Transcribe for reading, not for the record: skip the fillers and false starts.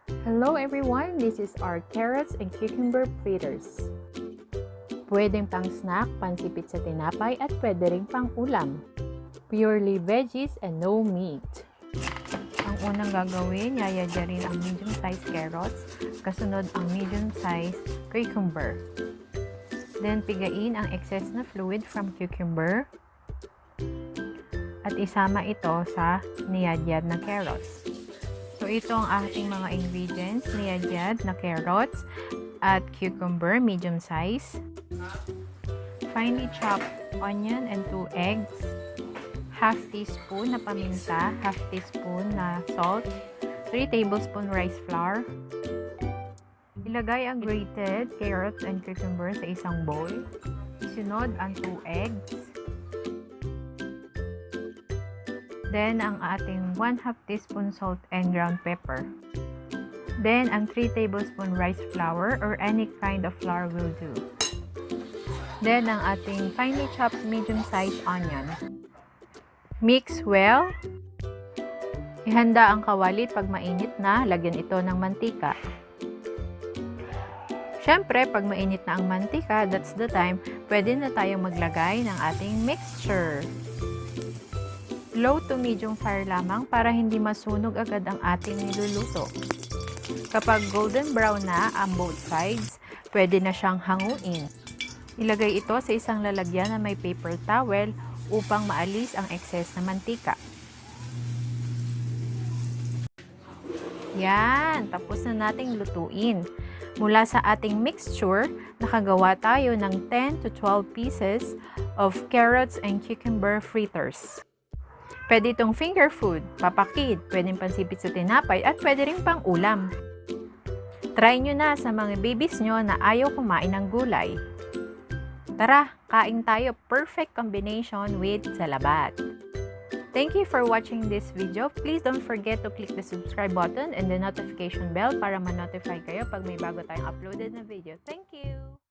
Hello everyone, this is our Carrots and Cucumber Fritters. Pwedeng pang snack, pansipit sa tinapay at pwede ring pang ulam. Purely veggies and no meat. Ang unang gagawin, yayadyarin ang medium-sized carrots, kasunod ang medium-sized cucumber. Then pigain ang excess na fluid from cucumber at isama ito sa niyadyad na carrots. So, ito ang ating mga ingredients, niyadyad na carrots at cucumber, medium size. Finely chopped onion and 2 eggs. Half teaspoon na paminta, half teaspoon na salt, 3 tablespoon rice flour. Ilagay ang grated carrots and cucumber sa isang bowl. Isunod ang 2 eggs. Then, ang ating 1/2 teaspoon salt and ground pepper. Then, ang 3 tablespoon rice flour or any kind of flour will do. Then, ang ating finely chopped medium-sized onion. Mix well. Ihanda ang kawalit pag mainit na, lagyan ito ng mantika. Siyempre, pag mainit na ang mantika, that's the time, pwede na tayong maglagay ng ating mixture. Low to medium fire lamang para hindi masunog agad ang ating niluluto. Kapag golden brown na ang both sides, pwede na siyang hanguin. Ilagay ito sa isang lalagyan na may paper towel upang maalis ang excess na mantika. Yan, tapos na nating lutuin. Mula sa ating mixture, nakagawa tayo ng 10 to 12 pieces of carrots and cucumber fritters. Pwede itong finger food, papakid, pwedeng pansipit sa tinapay at pwede rin pang ulam. Try nyo na sa mga babies nyo na ayaw kumain ng gulay. Tara, kain tayo, perfect combination with salabat. Thank you for watching this video. Please don't forget to click the subscribe button and the notification bell para ma-notify kayo pag may bago tayong uploaded na video. Thank you!